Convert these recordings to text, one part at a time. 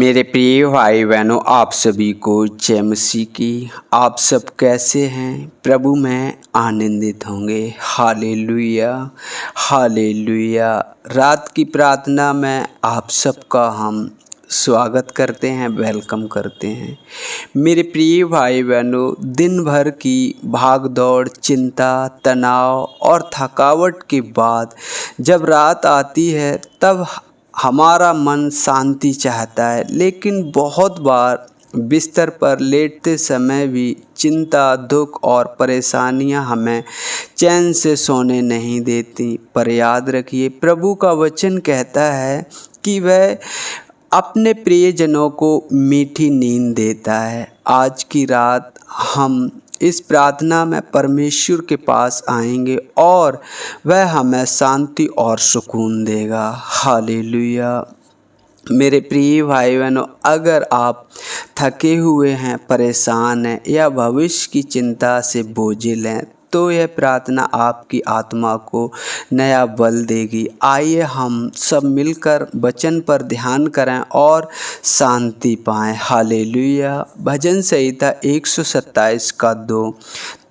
मेरे प्रिय भाई बहनों, आप सभी को जय मसीह की। आप सब कैसे हैं? प्रभु में आनंदित होंगे। Hallelujah, hallelujah. रात की प्रार्थना में आप सबका हम स्वागत करते हैं, वेलकम करते हैं। मेरे प्रिय भाई बहनों, दिन भर की भाग दौड़, चिंता, तनाव और थकावट के बाद जब रात आती है तब हमारा मन शांति चाहता है, लेकिन बहुत बार बिस्तर पर लेटते समय भी चिंता, दुख और परेशानियां हमें चैन से सोने नहीं देती। पर याद रखिए, प्रभु का वचन कहता है कि वह अपने प्रियजनों को मीठी नींद देता है। आज की रात हम इस प्रार्थना में परमेश्वर के पास आएंगे और वह हमें शांति और सुकून देगा। हालेलुया। मेरे प्रिय भाई बहनों, अगर आप थके हुए हैं, परेशान हैं या भविष्य की चिंता से बोझिल हैं, तो यह प्रार्थना आपकी आत्मा को नया बल देगी। आइए हम सब मिलकर वचन पर ध्यान करें और शांति पाएं। हालेलुया। भजन संहिता 127 का 2।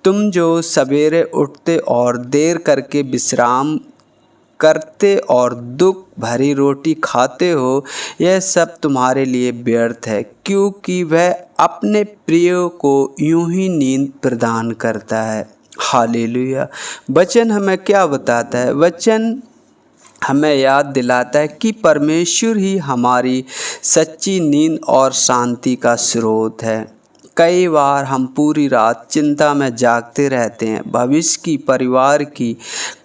तुम जो सवेरे उठते और देर करके विश्राम करते और दुख भरी रोटी खाते हो, यह सब तुम्हारे लिए व्यर्थ है, क्योंकि वह अपने प्रिय को यूं ही नींद प्रदान करता है। हालेलुया। वचन हमें क्या बताता है? वचन हमें याद दिलाता है कि परमेश्वर ही हमारी सच्ची नींद और शांति का स्रोत है। कई बार हम पूरी रात चिंता में जागते रहते हैं, भविष्य की, परिवार की,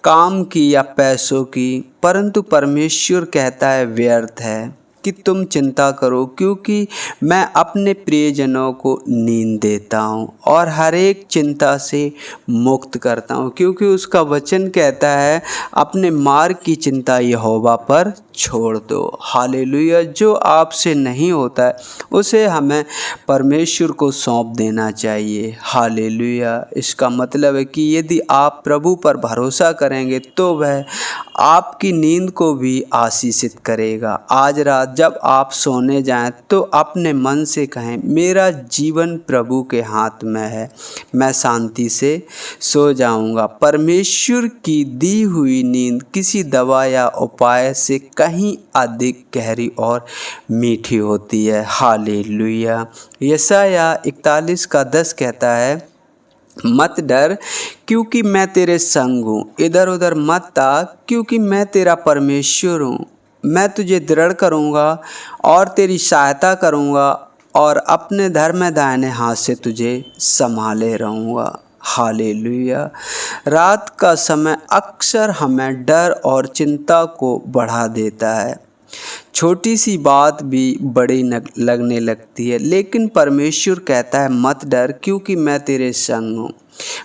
काम की या पैसों की, परंतु परमेश्वर कहता है व्यर्थ है कि तुम चिंता करो, क्योंकि मैं अपने प्रियजनों को नींद देता हूँ और हर एक चिंता से मुक्त करता हूँ, क्योंकि उसका वचन कहता है अपने मार्ग की चिंता यहोवा पर छोड़ दो। हालेलुया। जो आपसे नहीं होता है उसे हमें परमेश्वर को सौंप देना चाहिए। हालेलुया। इसका मतलब है कि यदि आप प्रभु पर भरोसा करेंगे तो वह आपकी नींद को भी आशीषित करेगा। आज रात जब आप सोने जाएं तो अपने मन से कहें, मेरा जीवन प्रभु के हाथ में है, मैं शांति से सो जाऊंगा। परमेश्वर की दी हुई नींद किसी दवा या उपाय से कहीं अधिक गहरी और मीठी होती है। हालेलुया। यशायाह 41 का 10 कहता है, मत डर क्योंकि मैं तेरे संग हूँ, इधर उधर मत ताक क्योंकि मैं तेरा परमेश्वर हूँ। मैं तुझे दृढ़ करूँगा और तेरी सहायता करूँगा और अपने धर्म दाहिने हाथ से तुझे संभाले रहूँगा। हालेलुया। रात का समय अक्सर हमें डर और चिंता को बढ़ा देता है। छोटी सी बात भी बड़ी लगने लगती है, लेकिन परमेश्वर कहता है मत डर क्योंकि मैं तेरे संग हूँ।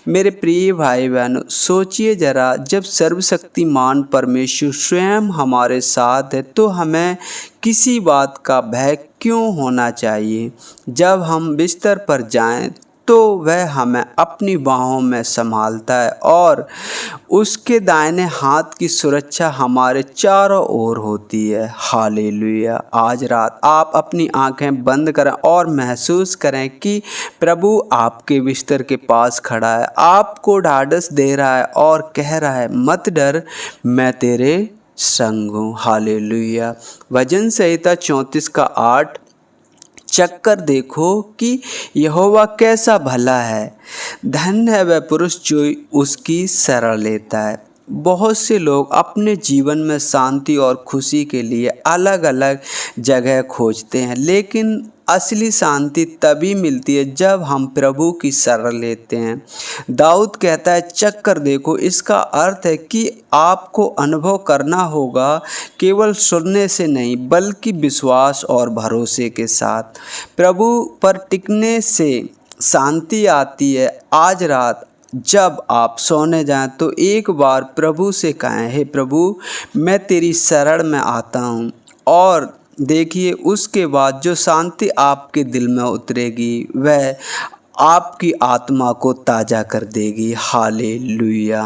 मेरे प्रिय भाई बहनों, सोचिए जरा, जब सर्वशक्तिमान परमेश्वर स्वयं हमारे साथ है तो हमें किसी बात का भय क्यों होना चाहिए? जब हम बिस्तर पर जाएं तो वह हमें अपनी बाहों में संभालता है और उसके दाहिने हाथ की सुरक्षा हमारे चारों ओर होती है। हालेलुया। आज रात आप अपनी आंखें बंद करें और महसूस करें कि प्रभु आपके बिस्तर के पास खड़ा है, आपको ढाढ़स दे रहा है और कह रहा है मत डर, मैं तेरे संग हूँ। हालेलुया। भजन संहिता 34 का 8। चक्कर देखो कि यहोवा कैसा भला है, धन्य है वह पुरुष जो उसकी शरण लेता है। बहुत से लोग अपने जीवन में शांति और खुशी के लिए अलग अलग जगह खोजते हैं, लेकिन असली शांति तभी मिलती है जब हम प्रभु की शरण लेते हैं। दाऊद कहता है चक्कर देखो, इसका अर्थ है कि आपको अनुभव करना होगा, केवल सुनने से नहीं बल्कि विश्वास और भरोसे के साथ। प्रभु पर टिकने से शांति आती है। आज रात जब आप सोने जाएं तो एक बार प्रभु से कहें, हे प्रभु, मैं तेरी शरण में आता हूँ, और देखिए उसके बाद जो शांति आपके दिल में उतरेगी वह आपकी आत्मा को ताज़ा कर देगी। Hallelujah,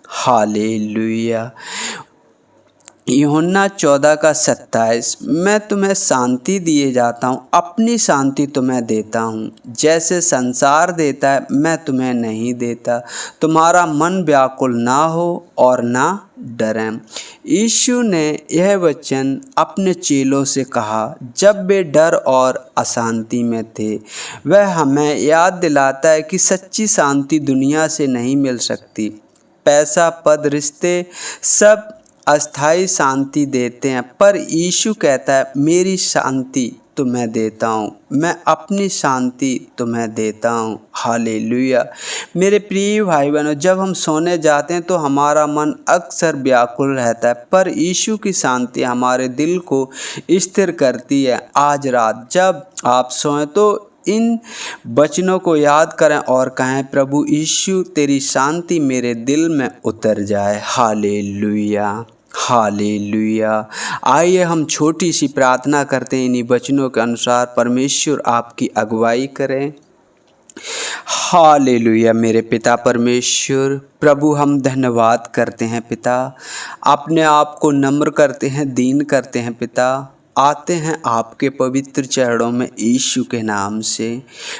hallelujah. यूहन्ना 14:27 मैं तुम्हें शांति दिए जाता हूँ, अपनी शांति तुम्हें देता हूँ। जैसे संसार देता है मैं तुम्हें नहीं देता। तुम्हारा मन व्याकुल ना हो और ना डरें। यीशु ने यह वचन अपने चेलों से कहा जब वे डर और अशांति में थे। वह हमें याद दिलाता है कि सच्ची शांति दुनिया से नहीं मिल सकती। पैसा, पद, रिश्ते सब अस्थाई शांति देते हैं, पर यीशु कहता है मेरी शांति तुम्हें देता हूँ, मैं अपनी शांति तुम्हें देता हूँ। हालेलुया। मेरे प्रिय भाई बहनों, जब हम सोने जाते हैं तो हमारा मन अक्सर व्याकुल रहता है, पर यीशु की शांति हमारे दिल को स्थिर करती है। आज रात जब आप सोएं तो इन वचनों को याद करें और कहें प्रभु यीशु तेरी शांति मेरे दिल में उतर जाए। Hallelujah, hallelujah. आइए हम छोटी सी प्रार्थना करते हैं इन्हीं वचनों के अनुसार। परमेश्वर आपकी अगुवाई करें। हालेलुया। मेरे पिता परमेश्वर, प्रभु हम धन्यवाद करते हैं पिता, अपने आप को नम्र करते हैं, दीन करते हैं पिता, आते हैं आपके पवित्र चरणों में यीशु के नाम से।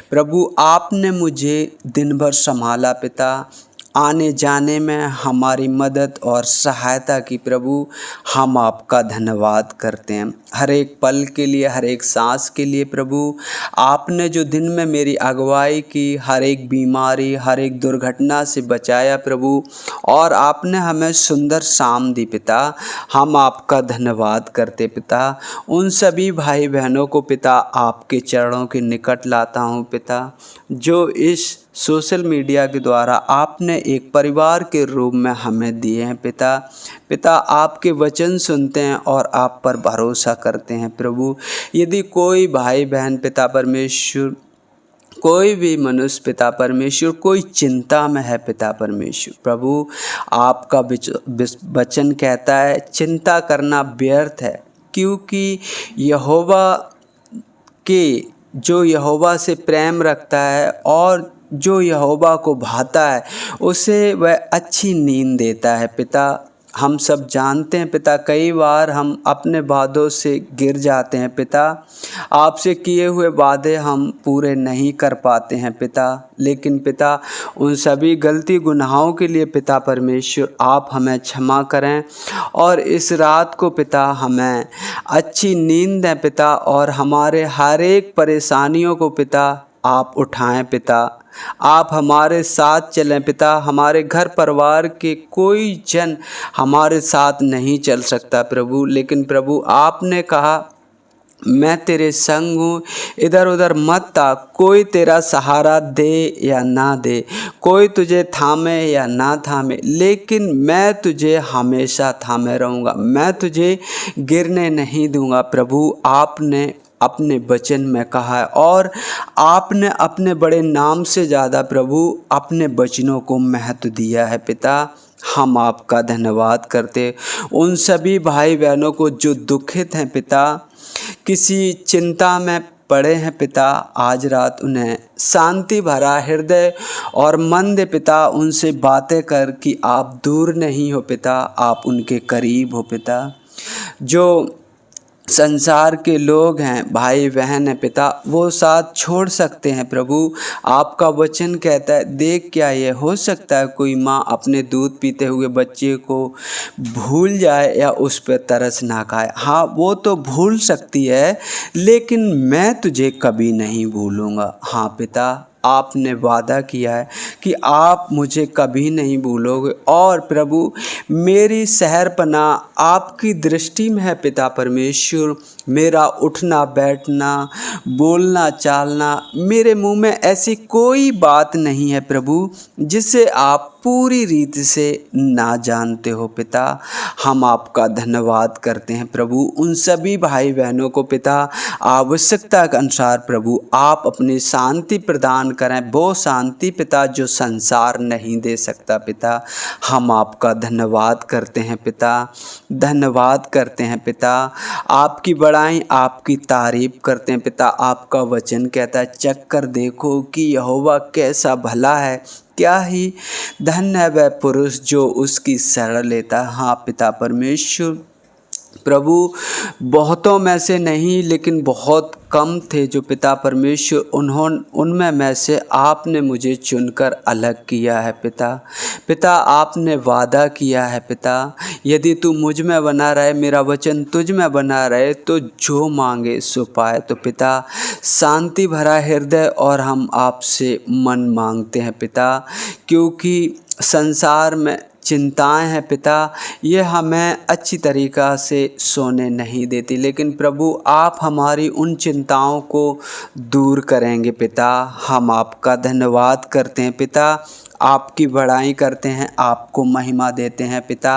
प्रभु आपने मुझे दिन भर संभाला पिता, आने जाने में हमारी मदद और सहायता की। प्रभु हम आपका धन्यवाद करते हैं हर एक पल के लिए, हर एक सांस के लिए। प्रभु आपने जो दिन में मेरी अगुवाई की, हर एक बीमारी, हर एक दुर्घटना से बचाया प्रभु, और आपने हमें सुंदर शाम दी पिता। हम आपका धन्यवाद करते पिता। उन सभी भाई बहनों को पिता आपके चरणों के निकट लाता हूँ पिता, जो इस सोशल मीडिया के द्वारा आपने एक परिवार के रूप में हमें दिए हैं पिता। पिता आपके वचन सुनते हैं और आप पर भरोसा करते हैं प्रभु। यदि कोई भाई बहन पिता परमेश्वर, कोई भी मनुष्य पिता परमेश्वर कोई चिंता में है पिता परमेश्वर, प्रभु आपका वचन कहता है चिंता करना व्यर्थ है, क्योंकि यहोवा के जो यहोवा से प्रेम रखता है और जो यहोवा को भाता है उसे वह अच्छी नींद देता है पिता। हम सब जानते हैं पिता, कई बार हम अपने वादों से गिर जाते हैं पिता, आपसे किए हुए वादे हम पूरे नहीं कर पाते हैं पिता, लेकिन पिता उन सभी गलती गुनाहों के लिए पिता परमेश्वर आप हमें क्षमा करें और इस रात को पिता हमें अच्छी नींद दें पिता, और हमारे हर एक परेशानियों को पिता आप उठाएं पिता, आप हमारे साथ चलें पिता। हमारे घर परिवार के कोई जन हमारे साथ नहीं चल सकता प्रभु, लेकिन प्रभु आपने कहा मैं तेरे संग हूँ, इधर उधर मत ताक, कोई तेरा सहारा दे या ना दे, कोई तुझे थामे या ना थामे, लेकिन मैं तुझे हमेशा थामे रहूँगा, मैं तुझे गिरने नहीं दूँगा। प्रभु आपने अपने वचन में कहा है और आपने अपने बड़े नाम से ज़्यादा प्रभु अपने वचनों को महत्व दिया है पिता। हम आपका धन्यवाद करते उन सभी भाई बहनों को जो दुखित हैं पिता, किसी चिंता में पड़े हैं पिता, आज रात उन्हें शांति भरा हृदय और मन दे पिता, उनसे बातें कर कि आप दूर नहीं हो पिता, आप उनके करीब हो पिता। जो संसार के लोग हैं, भाई बहन हैं पिता, वो साथ छोड़ सकते हैं प्रभु। आपका वचन कहता है देख क्या ये हो सकता है कोई माँ अपने दूध पीते हुए बच्चे को भूल जाए या उस पर तरस ना खाए। हाँ वो तो भूल सकती है, लेकिन मैं तुझे कभी नहीं भूलूंगा। हाँ पिता आपने वादा किया है कि आप मुझे कभी नहीं भूलोगे, और प्रभु मेरी शहरपनाह आपकी दृष्टि में है पिता परमेश्वर। मेरा उठना बैठना, बोलना चालना, मेरे मुंह में ऐसी कोई बात नहीं है प्रभु जिसे आप पूरी रीति से ना जानते हो पिता। हम आपका धन्यवाद करते हैं प्रभु। उन सभी भाई बहनों को पिता आवश्यकता के अनुसार प्रभु आप अपनी शांति प्रदान करें, वो शांति पिता जो संसार नहीं दे सकता पिता। हम आपका धन्यवाद करते हैं पिता, धन्यवाद करते हैं पिता, आपकी बड़ाई आपकी तारीफ करते हैं पिता। आपका वचन कहता है चख कर देखो कि यहोवा कैसा भला है, क्या ही धन्य है वह पुरुष जो उसकी शरण लेता है। हाँ पिता परमेश्वर प्रभु बहुतों में से नहीं लेकिन बहुत कम थे जो पिता परमेश्वर उनमें में से आपने मुझे चुनकर अलग किया है पिता आपने वादा किया है पिता, यदि तू मुझ में बना रहे, मेरा वचन तुझ में बना रहे तो जो मांगे सो पाए। तो पिता शांति भरा हृदय और हम आपसे मन मांगते हैं पिता, क्योंकि संसार में चिंताएं हैं पिता, ये हमें अच्छी तरीक़ा से सोने नहीं देती, लेकिन प्रभु आप हमारी उन चिंताओं को दूर करेंगे पिता। हम आपका धन्यवाद करते हैं पिता, आपकी बड़ाई करते हैं, आपको महिमा देते हैं पिता।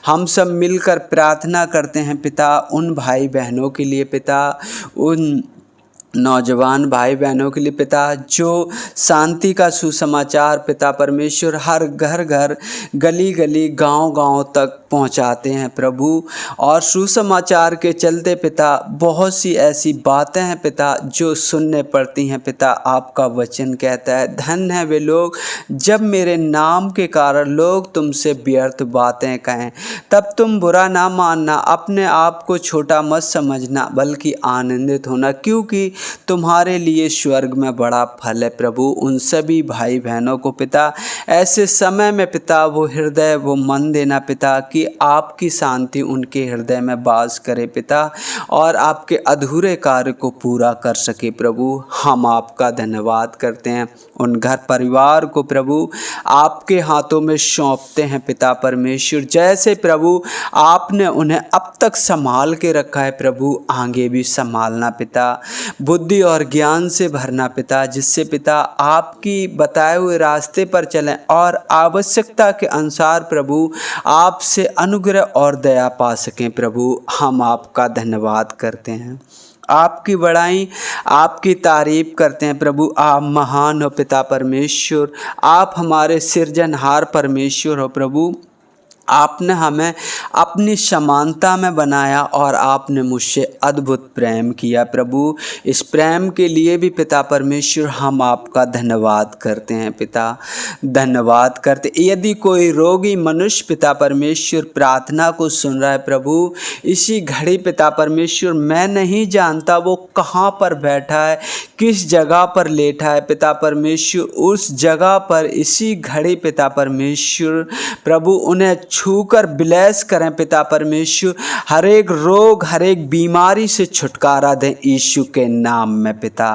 हम सब मिलकर प्रार्थना करते हैं पिता उन भाई बहनों के लिए पिता, उन नौजवान भाई बहनों के लिए पिता जो शांति का सुसमाचार पिता परमेश्वर हर घर घर गली गली गांव गांव तक पहुंचाते हैं प्रभु। और सुसमाचार के चलते पिता बहुत सी ऐसी बातें हैं पिता जो सुनने पड़ती हैं पिता। आपका वचन कहता है, धन्य है वे लोग जब मेरे नाम के कारण लोग तुमसे व्यर्थ बातें कहें, तब तुम बुरा ना मानना, अपने आप को छोटा मत समझना, बल्कि आनंदित होना, क्योंकि तुम्हारे लिए स्वर्ग में बड़ा फल है प्रभु। उन सभी भाई बहनों को पिता ऐसे समय में पिता वो हृदय वो मन देना पिता कि आपकी शांति उनके हृदय में वास करे पिता, और आपके अधूरे कार्य को पूरा कर सके प्रभु। हम आपका धन्यवाद करते हैं, उन घर परिवार को प्रभु आपके हाथों में सौंपते हैं पिता परमेश्वर। जैसे प्रभु आपने उन्हें अब तक संभाल के रखा है प्रभु, आगे भी संभालना पिता, बुद्धि और ज्ञान से भरना पिता, जिससे पिता आपकी बताए हुए रास्ते पर चलें और आवश्यकता के अनुसार प्रभु आपसे अनुग्रह और दया पा सकें प्रभु। हम आपका धन्यवाद करते हैं, आपकी बड़ाई आपकी तारीफ करते हैं प्रभु। आप महान हो पिता परमेश्वर, आप हमारे सृजनहार परमेश्वर हो प्रभु। आपने हमें अपनी समानता में बनाया और आपने मुझसे अद्भुत प्रेम किया प्रभु। इस प्रेम के लिए भी पिता परमेश्वर हम आपका धन्यवाद करते हैं पिता, धन्यवाद करते। यदि कोई रोगी मनुष्य पिता परमेश्वर प्रार्थना को सुन रहा है प्रभु इसी घड़ी पिता परमेश्वर, मैं नहीं जानता वो कहाँ पर बैठा है, किस जगह पर लेटा है पिता परमेश्वर, उस जगह पर इसी घड़ी पिता परमेश्वर प्रभु उन्हें छूकर ब्लेस करें पिता परमेश्वर। हर एक रोग हर एक बीमारी से छुटकारा दें यीशु के नाम में पिता।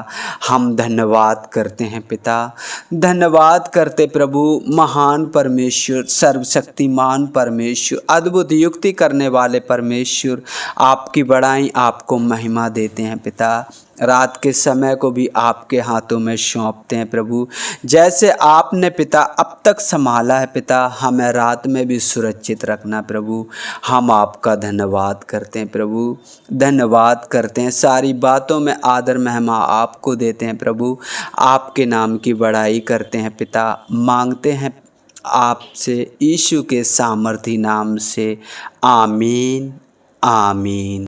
हम धन्यवाद करते हैं पिता, धन्यवाद करते प्रभु। महान परमेश्वर, सर्वशक्तिमान परमेश्वर, अद्भुत युक्ति करने वाले परमेश्वर, आपकी बड़ाई आपको महिमा देते हैं पिता। रात के समय को भी आपके हाथों में सौंपते हैं प्रभु। जैसे आपने पिता अब तक संभाला है पिता, हमें रात में भी सुरक्षित रखना प्रभु। हम आपका धन्यवाद करते हैं प्रभु, धन्यवाद करते हैं। सारी बातों में आदर महिमा आपको देते हैं प्रभु। आपके नाम की बड़ाई करते हैं पिता, मांगते हैं आपसे यीशु के सामर्थी नाम से, आमीन आमीन।